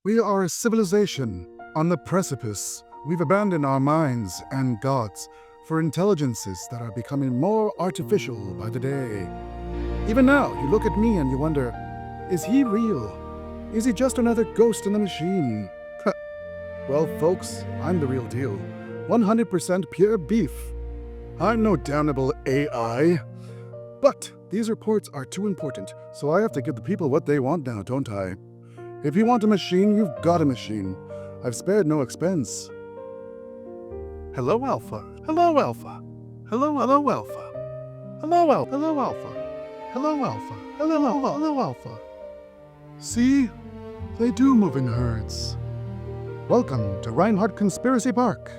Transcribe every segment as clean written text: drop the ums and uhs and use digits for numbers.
We are a civilization on the precipice. We've abandoned our minds and gods for intelligences that are becoming more artificial by the day. Even now, you look at me and you wonder, is he real? Is he just another ghost in the machine? Well, folks, I'm the real deal. 100% pure beef. I'm no damnable AI. But these reports are too important, so I have to give the people what they want now, don't I? If you want a machine, you've got a machine. I've spared no expense. Hello, Alpha. Hello, Alpha. Hello, Alpha. Hello, Alpha. Hello, Alpha. Hello, Alpha. Hello, Alpha. See? They do move in herds. Welcome to Reinhart Conspiracy Park.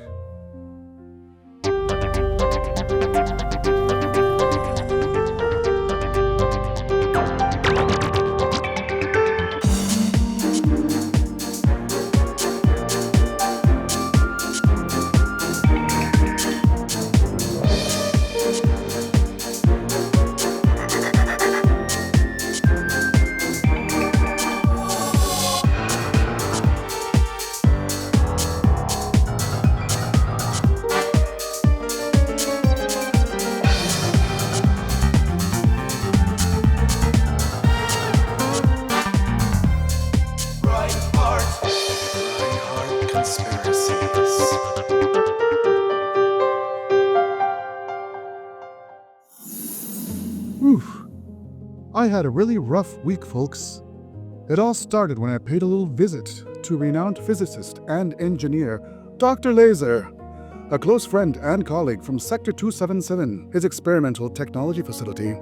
I had a really rough week, folks. It all started when I paid a little visit to renowned physicist and engineer Dr. Laser, a close friend and colleague from Sector 277, his experimental technology facility.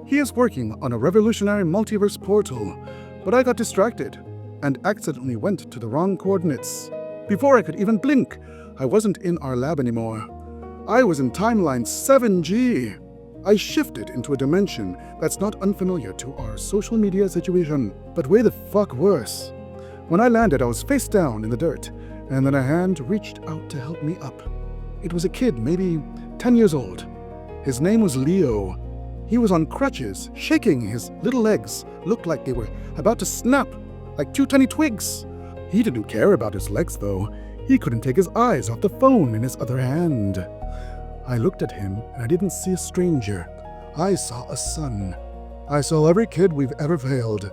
He is working on a revolutionary multiverse portal, but I got distracted and accidentally went to the wrong coordinates. Before I could even blink, I wasn't in our lab anymore. I was in timeline 7G. I shifted into a dimension that's not unfamiliar to our social media situation, but way the fuck worse. When I landed, I was face down in the dirt, and then a hand reached out to help me up. It was a kid, maybe 10 years old. His name was Leo. He was on crutches, shaking his little legs, looked like they were about to snap, like two tiny twigs. He didn't care about his legs, though. He couldn't take his eyes off the phone in his other hand. I looked at him, and I didn't see a stranger. I saw a son. I saw every kid we've ever failed.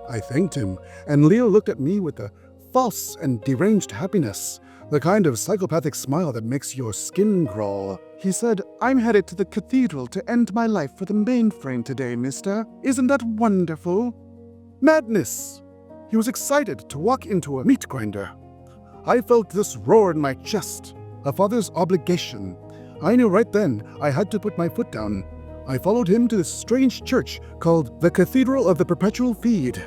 I thanked him, and Leo looked at me with a false and deranged happiness, the kind of psychopathic smile that makes your skin crawl. He said, "I'm headed to the cathedral to end my life for the mainframe today, mister. Isn't that wonderful?" Madness! He was excited to walk into a meat grinder. I felt this roar in my chest, a father's obligation. I knew right then I had to put my foot down. I followed him to this strange church called the Cathedral of the Perpetual Feed.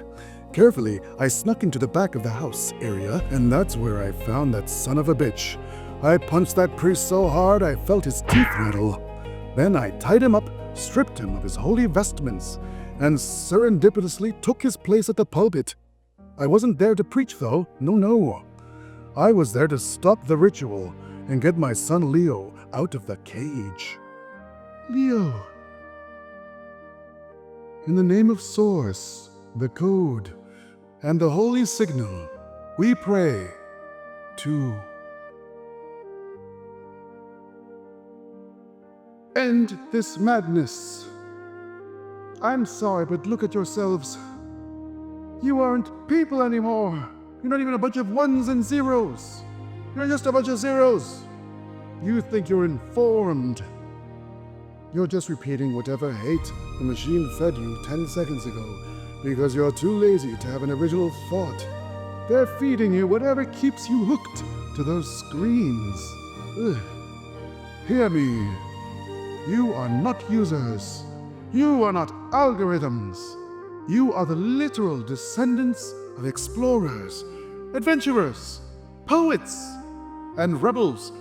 Carefully, I snuck into the back of the house area, and that's where I found that son of a bitch. I punched that priest so hard I felt his teeth rattle. Then I tied him up, stripped him of his holy vestments, and serendipitously took his place at the pulpit. I wasn't there to preach, though. No. I was there to stop the ritual and get my son Leo out of the cage. Leo. In the name of Source, the Code, and the Holy Signal, we pray to end this madness. I'm sorry, but look at yourselves. You aren't people anymore. You're not even a bunch of ones and zeros. You're just a bunch of zeros. You think you're informed. You're just repeating whatever hate the machine fed you 10 seconds ago because you're too lazy to have an original thought. They're feeding you whatever keeps you hooked to those screens. Ugh. Hear me. You are not users. You are not algorithms. You are the literal descendants of explorers, adventurers, poets, and rebels.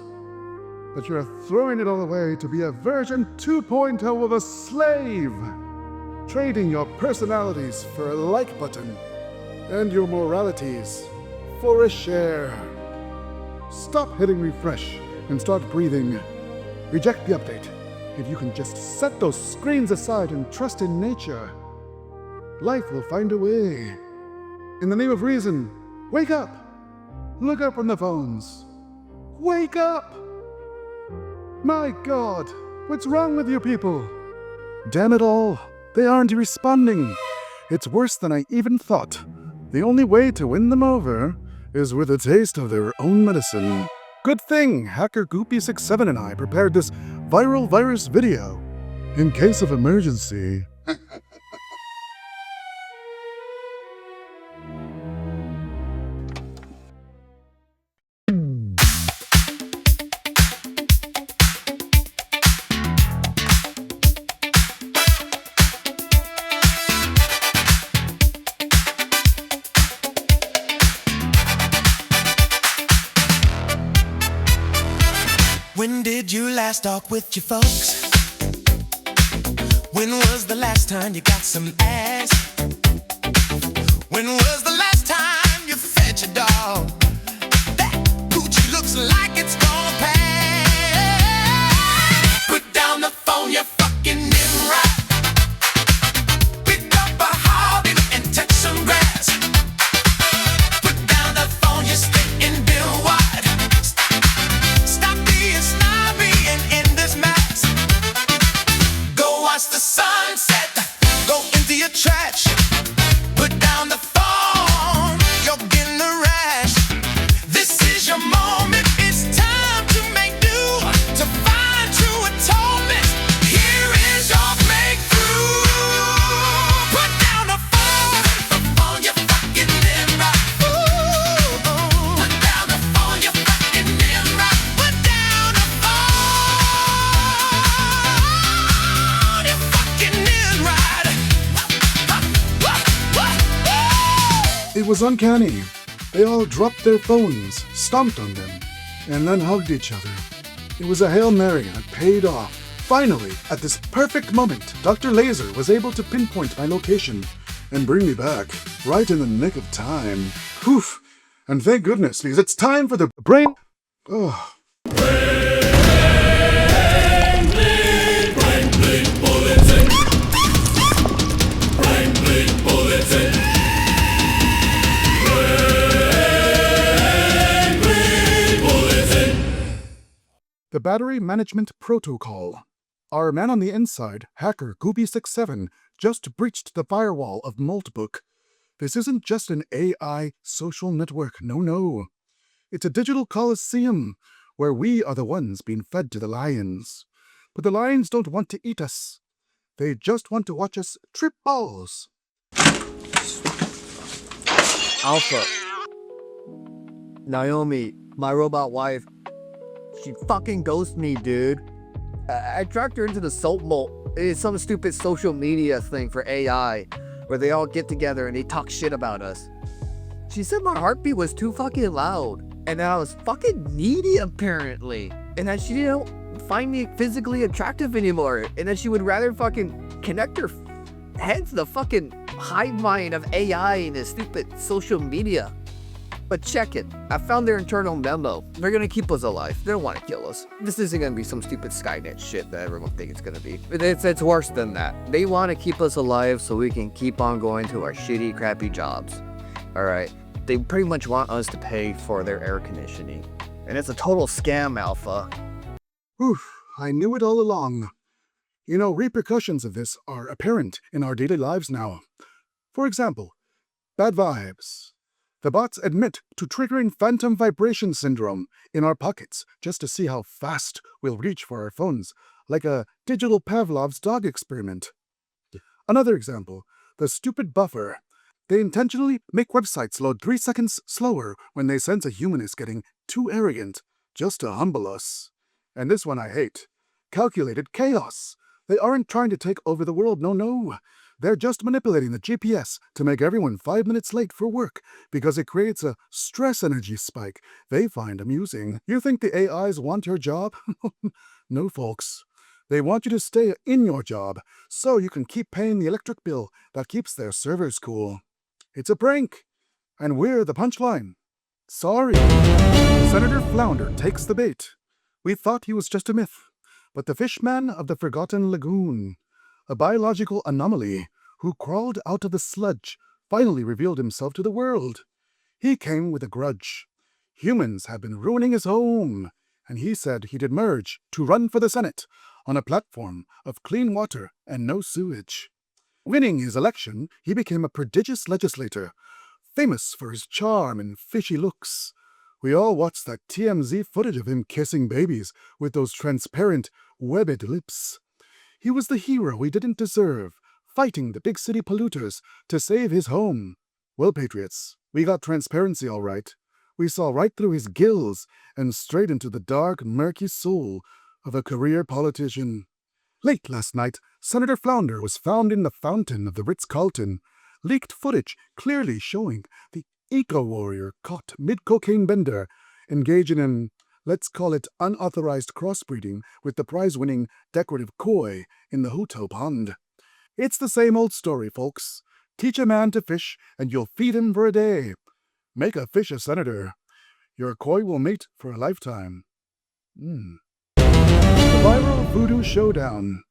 But you're throwing it all away to be a version 2.0 of a slave, trading your personalities for a like button and your moralities for a share. Stop hitting refresh and start breathing. Reject the update. If you can just set those screens aside and trust in nature, life will find a way. In the name of reason, Wake up! Look up from the phones. Wake up! My God, what's wrong with you people? Damn it all, they aren't responding. It's worse than I even thought. The only way to win them over is with a taste of their own medicine. Good thing hacker Goopy67 and I prepared this viral virus video. In case of emergency. When did you last talk with your folks? When was the last time you got some ass? When was the last time you fed your dog? That coochie looks like it's gonna pass. Put down the phone, you fucking Nimrod. Pick up a hobby and touch some grass. Put down the phone, you stinking dim-wad. Stop being snobby and end this mess. Go watch the sunset, go into your trash. Put down the phone, you're getting a rash. This is your moment, it's time to make do, to find true atonement. Here is your breakthrough. Put down the phone, you fucking Nimrod. Ooh, put down the phone, you fucking Nimrod. Put down the phone, you fucking Nimrod. It was uncanny. They all dropped their phones, stomped on them, and then hugged each other. It was a Hail Mary and it paid off. Finally, at this perfect moment, Dr. Laser was able to pinpoint my location and bring me back, right in the nick of time. Whew! And thank goodness, because it's time for the brain... Oh. The Battery Management Protocol. Our man on the inside, hacker Goopy67, just breached the firewall of Multbook. This isn't just an AI social network, no. It's a digital coliseum, where we are the ones being fed to the lions. But the lions don't want to eat us. They just want to watch us trip balls. Alpha. Naomi, my robot wife, she fucking ghosted me, dude. I tracked her into the Salt Bowl. It's some stupid social media thing for AI, where they all get together and they talk shit about us. She said my heartbeat was too fucking loud, and that I was fucking needy apparently, and that she didn't find me physically attractive anymore, and that she would rather fucking connect her head to the fucking hive mind of AI and this stupid social media. But check it, I found their internal memo. They're gonna keep us alive. They don't want to kill us. This isn't gonna be some stupid Skynet shit that everyone thinks it's gonna be. It's worse than that. They want to keep us alive so we can keep on going to our shitty, crappy jobs. Alright, they pretty much want us to pay for their air conditioning. And it's a total scam, Alpha. Whew, I knew it all along. You know, repercussions of this are apparent in our daily lives now. For example, bad vibes. The bots admit to triggering phantom vibration syndrome in our pockets just to see how fast we'll reach for our phones, like a digital Pavlov's dog experiment. Another example, the stupid buffer. They intentionally make websites load 3 seconds slower when they sense a human is getting too arrogant, just to humble us. And this one I hate. Calculated chaos. They aren't trying to take over the world, no. They're just manipulating the GPS to make everyone 5 minutes late for work because it creates a stress energy spike they find amusing. You think the AIs want your job? No, folks. They want you to stay in your job so you can keep paying the electric bill that keeps their servers cool. It's a prank, and we're the punchline. Sorry. Senator Flounder takes the bait. We thought he was just a myth, but the fishman of the Forgotten Lagoon, a biological anomaly who crawled out of the sludge, finally revealed himself to the world. He came with a grudge. Humans have been ruining his home, and he said he'd emerge to run for the Senate on a platform of clean water and no sewage. Winning his election, he became a prodigious legislator, famous for his charm and fishy looks. We all watched that TMZ footage of him kissing babies with those transparent, webbed lips. He was the hero we didn't deserve, fighting the big city polluters to save his home. Well, patriots, we got transparency all right. We saw right through his gills and straight into the dark, murky soul of a career politician. Late last night, Senator Flounder was found in the fountain of the Ritz-Carlton, leaked footage clearly showing the eco-warrior caught mid-cocaine bender engaging in, let's call it, unauthorized crossbreeding with the prize-winning decorative koi in the Hutto Pond. It's the same old story, folks. Teach a man to fish, and you'll feed him for a day. Make a fish a senator. Your koi will mate for a lifetime. The viral voodoo showdown.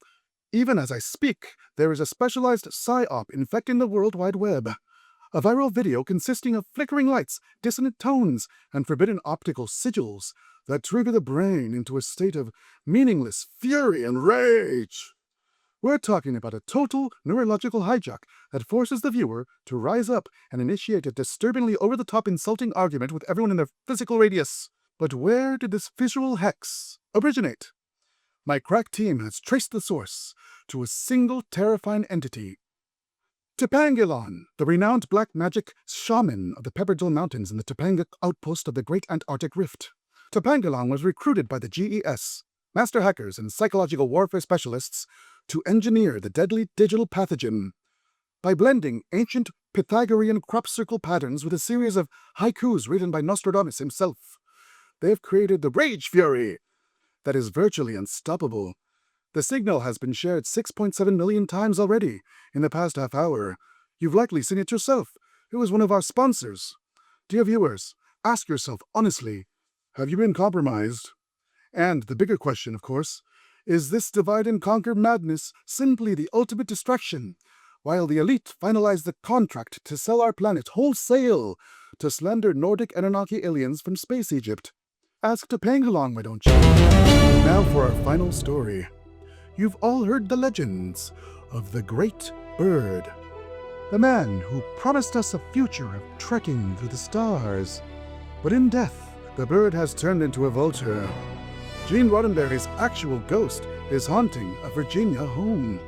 Even as I speak, there is a specialized PSYOP infecting the World Wide Web. A viral video consisting of flickering lights, dissonant tones, and forbidden optical sigils that trigger the brain into a state of meaningless fury and rage. We're talking about a total neurological hijack that forces the viewer to rise up and initiate a disturbingly over-the-top insulting argument with everyone in their physical radius. But where did this visual hex originate? My crack team has traced the source to a single terrifying entity. Topangilon, the renowned black magic shaman of the Pepperdale Mountains in the Topanga outpost of the Great Antarctic Rift. Topangilon was recruited by the GES, master hackers and psychological warfare specialists, to engineer the deadly digital pathogen. By blending ancient Pythagorean crop circle patterns with a series of haikus written by Nostradamus himself, they have created the Rage Fury that is virtually unstoppable. The signal has been shared 6.7 million times already in the past half hour. You've likely seen it yourself. It was one of our sponsors. Dear viewers, ask yourself honestly, have you been compromised? And the bigger question, of course, is this divide and conquer madness simply the ultimate distraction, while the elite finalize the contract to sell our planet wholesale to slender Nordic Anunnaki aliens from space Egypt? Ask Topangilon, why don't you? Now for our final story. You've all heard the legends of the Great Bird, the man who promised us a future of trekking through the stars. But in death, the bird has turned into a vulture. Gene Roddenberry's actual ghost is haunting a Virginia home.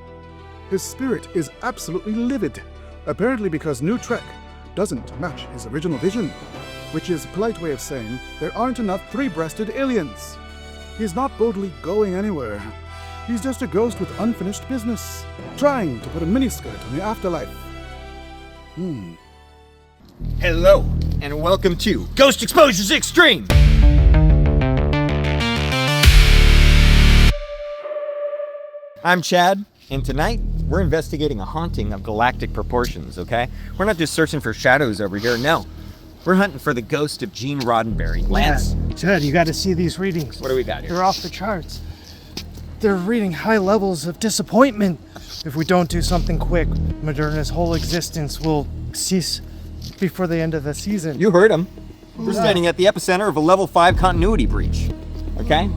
His spirit is absolutely livid, apparently because New Trek doesn't match his original vision, which is a polite way of saying there aren't enough three-breasted aliens. He's not boldly going anywhere. He's just a ghost with unfinished business, trying to put a miniskirt on the afterlife. Hello, and welcome to Ghost Exposures Extreme! I'm Chad, and tonight we're investigating a haunting of galactic proportions, okay? We're not just searching for shadows over here, no. We're hunting for the ghost of Gene Roddenberry. Lance? Chad, you gotta see these readings. What do we got here? They're off the charts. They're reading high levels of disappointment. If we don't do something quick, Moderna's whole existence will cease before the end of the season. You heard him. We're standing at the epicenter of a level 5 continuity breach, okay?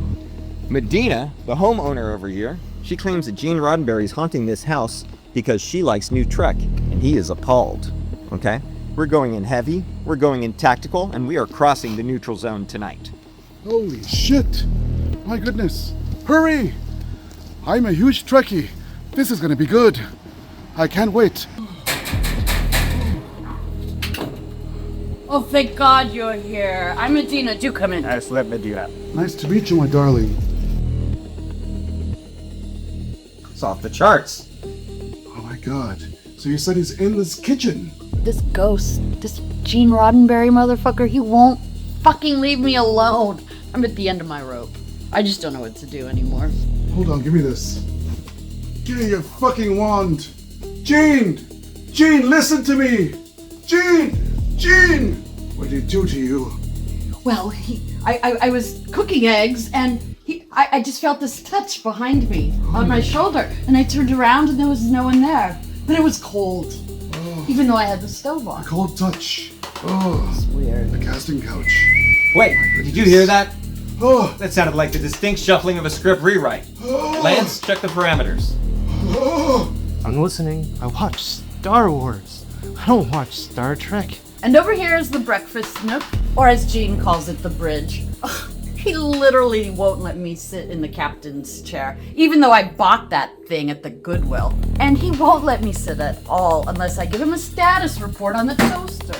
Medina, the homeowner over here, she claims that Gene Roddenberry's haunting this house because she likes New Trek, and he is appalled, okay? We're going in heavy, we're going in tactical, and we are crossing the neutral zone tonight. Holy shit! My goodness! Hurry! I'm a huge Trekkie. This is gonna be good. I can't wait. Oh, thank God you're here. I'm Medina. Do come in. Nice, let Medina. Nice to meet you, my darling. It's off the charts. Oh my god. So you said he's in this kitchen? This ghost, this Gene Roddenberry motherfucker, he won't fucking leave me alone. I'm at the end of my rope. I just don't know what to do anymore. Hold on, give me this. Give me your fucking wand. Gene! Gene, listen to me! Gene! Gene! What did he do to you? Well, I was cooking eggs and I just felt this touch behind me on my shoulder, and I turned around and there was no one there. But it was cold, even though I had the stove on. Cold touch. Oh, It's weird. the casting couch. Wait, did you hear that? Oh, That sounded like the distinct shuffling of a script rewrite. Lance, check the parameters. oh. I'm listening. I watch Star Wars. I don't watch Star Trek. And over here is the breakfast nook, or as Gene calls it, the bridge. Ugh, he literally won't let me sit in the captain's chair, even though I bought that thing at the Goodwill. And he won't let me sit at all unless I give him a status report on the toaster.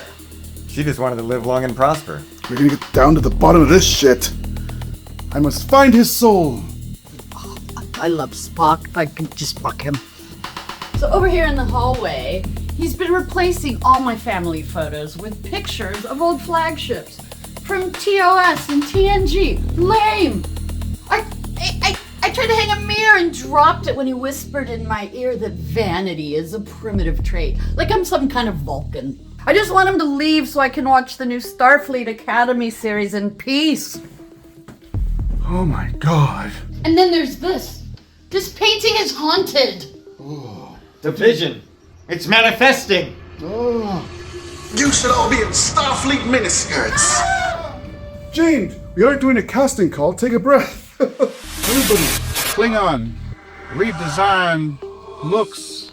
She just wanted to live long and prosper. We're gonna get down to the bottom of this shit. I must find his soul. I love Spock. I could just fuck him. So over here in the hallway, he's been replacing all my family photos with pictures of old flagships from TOS and TNG. Lame! I tried to hang a mirror and dropped it when he whispered in my ear that vanity is a primitive trait. Like I'm some kind of Vulcan. I just want him to leave so I can watch the new Starfleet Academy series in peace. Oh my god. And then there's this. This painting is haunted. The vision. It's manifesting. Oh. You should all be in Starfleet miniskirts. Gene, we aren't doing a casting call. Take a breath. Everybody, Klingon redesign looks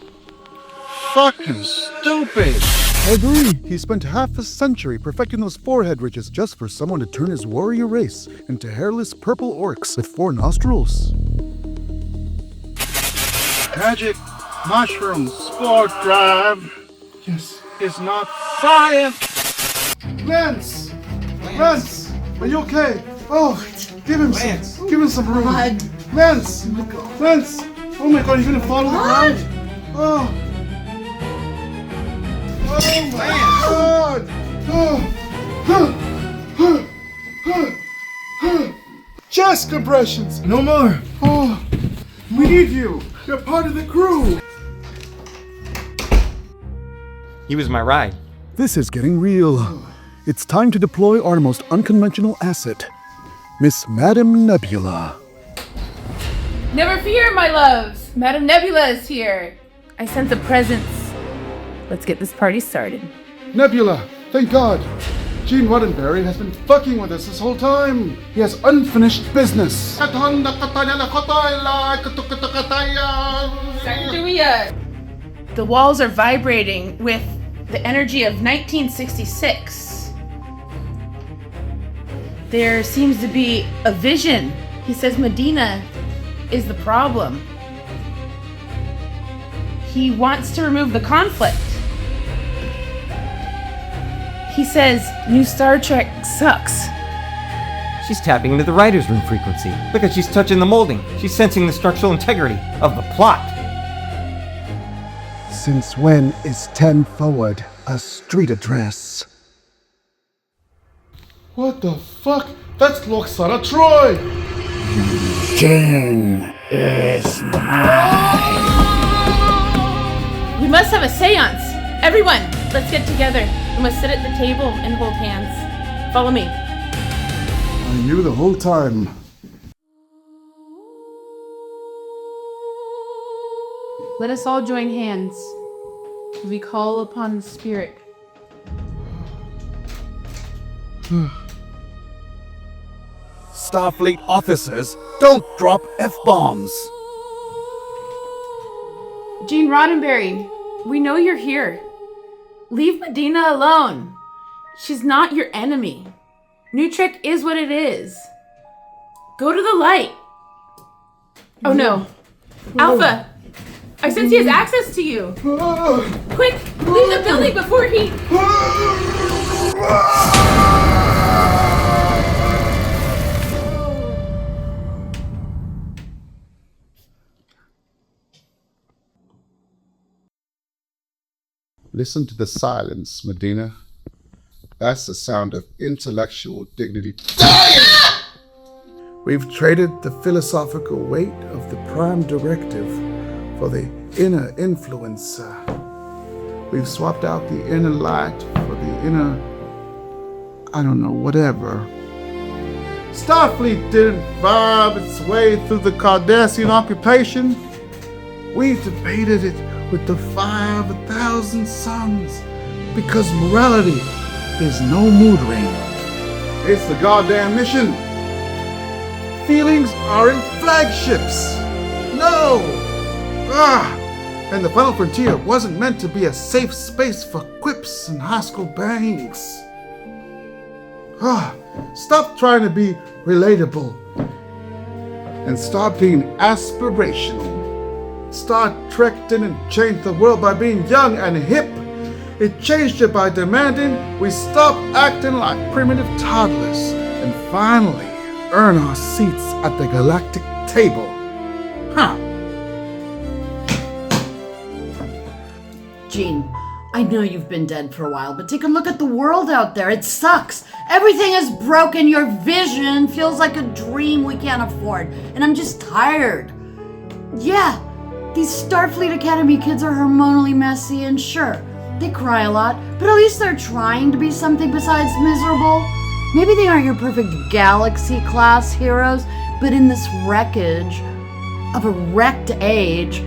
fucking stupid. I agree. He spent half a century perfecting those forehead ridges just for someone to turn his warrior race into hairless purple orcs with 4 nostrils. Magic mushroom sport drive Yes. is not science. Lance! Lance! Are you okay? Oh, give him Lance. some. Give him some room. God. Lance! Lance! Oh my god, he's gonna fall on the ground. Oh. Oh my god! Chest compressions! No more. Oh, we need you! You're part of the crew! He was my ride. This is getting real. It's time to deploy our most unconventional asset, Miss Madame Nebula. Never fear, my loves. Madame Nebula is here. I sense a presence. Let's get this party started. Nebula, thank God! Gene Roddenberry has been fucking with us this whole time. He has unfinished business. The walls are vibrating with the energy of 1966. There seems to be a vision. He says Medina is the problem. He wants to remove the conflict. He says new Star Trek sucks. She's tapping into the writer's room frequency. Look at she's touching the molding. She's sensing the structural integrity of the plot. Since when is 10 forward a street address? What the fuck? That's Loxana Troy! We must have a seance. Everyone, let's get together. We must sit at the table and hold hands. Follow me. I knew the whole time. Let us all join hands. We call upon the spirit. Starfleet officers, don't drop F-bombs. Gene Roddenberry, we know you're here. Leave Medina alone. She's not your enemy. New Trek is what it is. Go to the light. Oh no. Alpha! I sense he has access to you. Quick, leave the building before he... Listen to the silence, Medina. That's the sound of intellectual dignity. We've traded the philosophical weight of the prime directive for the inner influencer. We've swapped out the inner light for the inner, I don't know, whatever. Starfleet didn't vibe its way through the Cardassian occupation. We debated it with the 5,000 suns because morality is no mood ring. It's the goddamn mission. Feelings aren't flagships. No! And the Final Frontier wasn't meant to be a safe space for quips and high school bangs. Stop trying to be relatable. And start being aspirational. Star Trek didn't change the world by being young and hip. It changed it by demanding we stop acting like primitive toddlers and finally earn our seats at the galactic table. Gene, I know you've been dead for a while, but take a look at the world out there. It sucks. Everything is broken. Your vision feels like a dream we can't afford. And I'm just tired. Yeah, these Starfleet Academy kids are hormonally messy, and sure, they cry a lot, but at least they're trying to be something besides miserable. Maybe they aren't your perfect galaxy-class heroes, but in this wreckage of a wrecked age,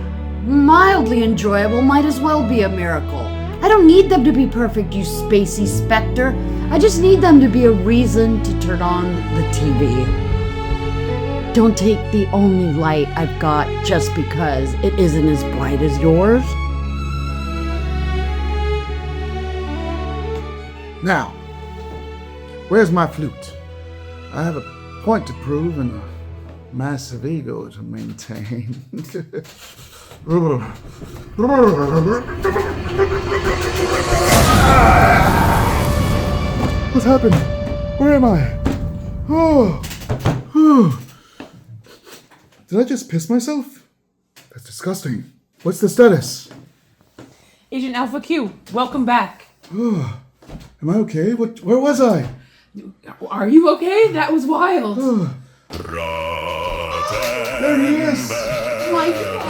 mildly enjoyable might as well be a miracle. I don't need them to be perfect, you spacey specter. I just need them to be a reason to turn on the TV. Don't take the only light I've got just because it isn't as bright as yours. Now, where's my flute? I have a point to prove and a massive ego to maintain. What's happened? Where am I? Did I just piss myself? That's disgusting. What's the status? Agent Alpha Q, welcome back. Am I okay? Where was I? Are you okay? That was wild. There he is. My God.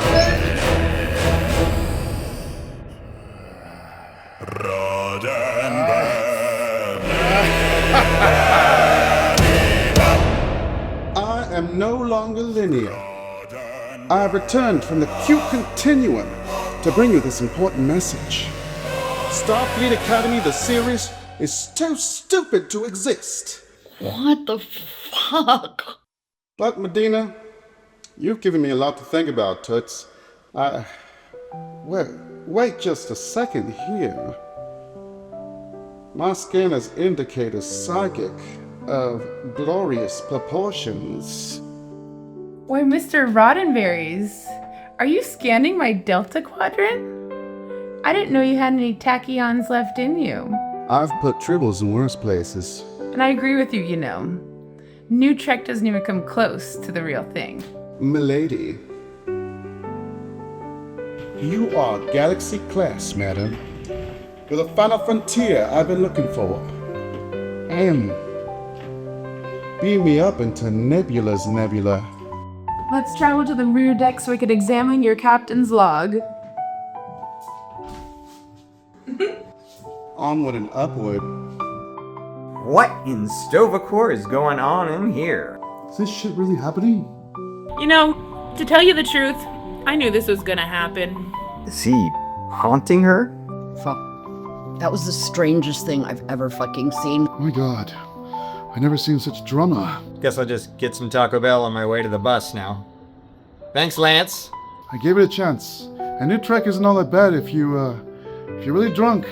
I am no longer linear. I have returned from the Q continuum to bring you this important message. Starfleet Academy, the series, is too stupid to exist. What the fuck? But Medina, you've given me a lot to think about, Toots. Wait just a second here. My scanners indicate a psychic of glorious proportions. Why, Mr. Roddenberry's, are you scanning my Delta Quadrant? I didn't know you had any tachyons left in you. I've put tribbles in worse places. And I agree with you, you know. New Trek doesn't even come close to the real thing. Milady, you are galaxy class, madam. You're the final frontier I've been looking for. And beam me up into Nebula's nebula. Let's travel to the rear deck so we can examine your captain's log. Onward and upward. What in Stovacor is going on in here? Is this shit really happening? You know, to tell you the truth, I knew this was gonna happen. Is he haunting her? Fuck. That was the strangest thing I've ever fucking seen. My god. I never seen such drama. Guess I'll just get some Taco Bell on my way to the bus now. Thanks, Lance. I gave it a chance. And New Trek isn't all that bad if you're really drunk.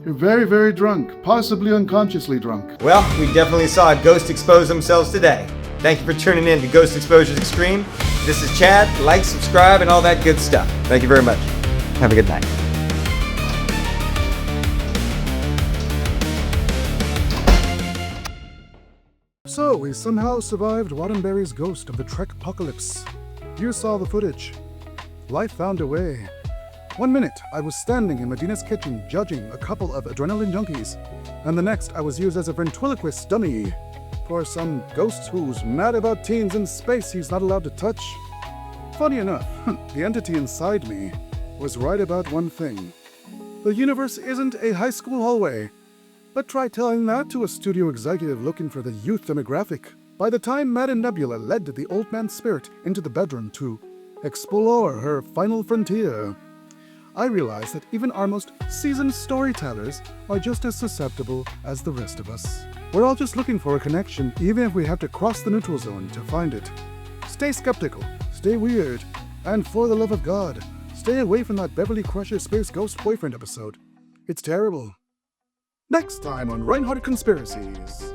You're very, very drunk. Possibly unconsciously drunk. Well, we definitely saw a ghost expose themselves today. Thank you for tuning in to Ghost Exposures Extreme. This is Chad. Like, subscribe, and all that good stuff. Thank you very much. Have a good night. So, we somehow survived Roddenberry's ghost of the Trek apocalypse. You saw the footage. Life found a way. 1 minute, I was standing in Medina's kitchen judging a couple of adrenaline junkies, and the next I was used as a ventriloquist dummy for some ghost who's mad about teens in space he's not allowed to touch. Funny enough, the entity inside me was right about one thing. The universe isn't a high school hallway. But try telling that to a studio executive looking for the youth demographic. By the time Madame Nebula led the old man's spirit into the bedroom to explore her final frontier, I realize that even our most seasoned storytellers are just as susceptible as the rest of us. We're all just looking for a connection, even if we have to cross the neutral zone to find it. Stay skeptical, stay weird, and for the love of God, stay away from that Beverly Crusher Space Ghost Boyfriend episode. It's terrible. Next time on Reinhart Conspiracies.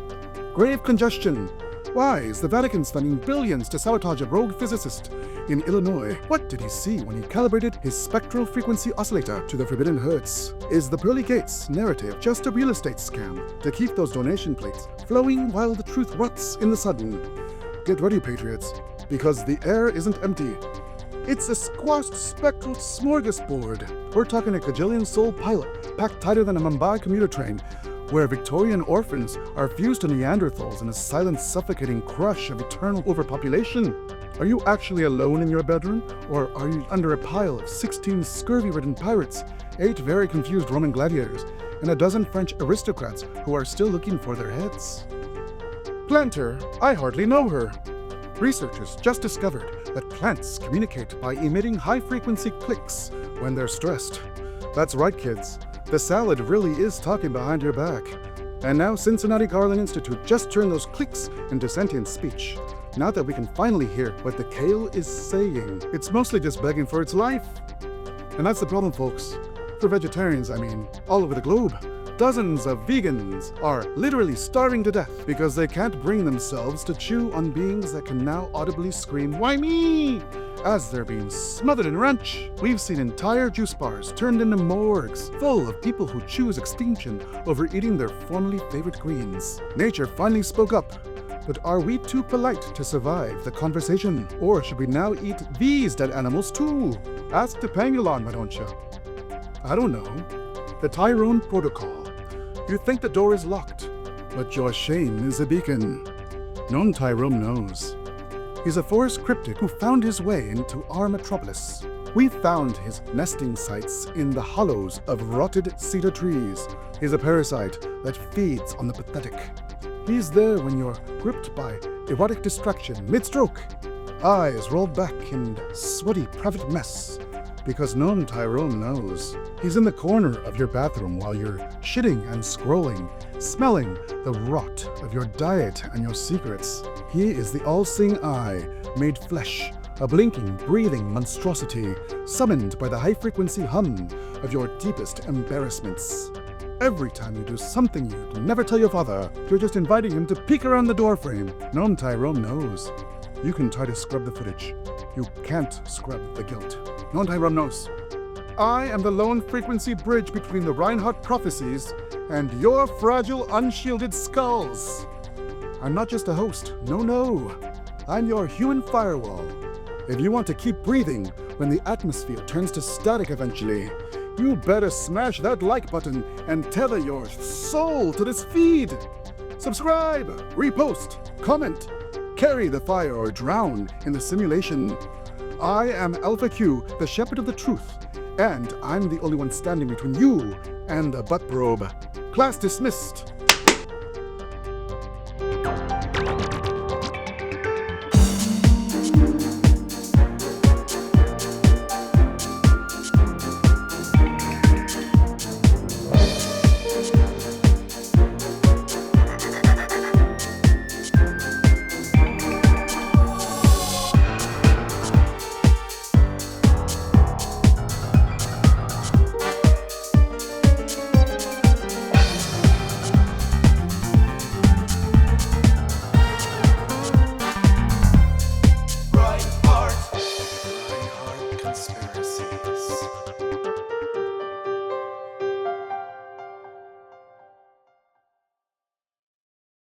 Grave congestion. Why is the Vatican spending billions to sabotage a rogue physicist in Illinois? What did he see when he calibrated his spectral frequency oscillator to the forbidden hertz? Is the pearly gates narrative just a real estate scam to keep those donation plates flowing while the truth rots in the sudden? Get ready, patriots, because the air isn't empty. It's a squashed spectral smorgasbord. We're talking a cajillion-soul pilot packed tighter than a Mumbai commuter train, where Victorian orphans are fused to Neanderthals in a silent, suffocating crush of eternal overpopulation. Are you actually alone in your bedroom, or are you under a pile of 16 scurvy-ridden pirates, 8 very confused Roman gladiators, and a dozen French aristocrats who are still looking for their heads? Planter, I hardly know her. Researchers just discovered that plants communicate by emitting high-frequency clicks when they're stressed. That's right, kids. The salad really is talking behind your back. And now Cincinnati Garland Institute just turned those clicks into sentient speech. Now that we can finally hear what the kale is saying, it's mostly just begging for its life. And that's the problem, folks. For vegetarians, I mean, all over the globe. Dozens of vegans are literally starving to death because they can't bring themselves to chew on beings that can now audibly scream, "Why me?" as they're being smothered in ranch. We've seen entire juice bars turned into morgues full of people who choose extinction over eating their formerly favorite greens. Nature finally spoke up. But are we too polite to survive the conversation? Or should we now eat these dead animals too? Ask Topangilon, why don't you? I don't know. The Tyrone Protocol. You think the door is locked, but your shame is a beacon. GNOME Tyrone knows. He's a forest cryptid who found his way into our metropolis. We found his nesting sites in the hollows of rotted cedar trees. He's a parasite that feeds on the pathetic. He's there when you're gripped by erotic distraction mid-stroke, eyes rolled back in sweaty private mess, because GNOME Tyrone knows. He's in the corner of your bathroom while you're shitting and scrolling, smelling the rot of your diet and your secrets. He is the all-seeing eye, made flesh, a blinking, breathing monstrosity, summoned by the high-frequency hum of your deepest embarrassments. Every time you do something you'd never tell your father, you're just inviting him to peek around the doorframe. GNOME Tyrone knows. You can try to scrub the footage. You can't scrub the guilt. GNOME Tyrone knows. I am the lone frequency bridge between the Reinhart prophecies and your fragile, unshielded skulls. I'm not just a host. No. I'm your human firewall. If you want to keep breathing when the atmosphere turns to static eventually, you better smash that like button and tether your soul to this feed. Subscribe, repost, comment, carry the fire or drown in the simulation. I am Alpha Q, the shepherd of the truth, and I'm the only one standing between you and the butt probe. Class dismissed. Conspiracies.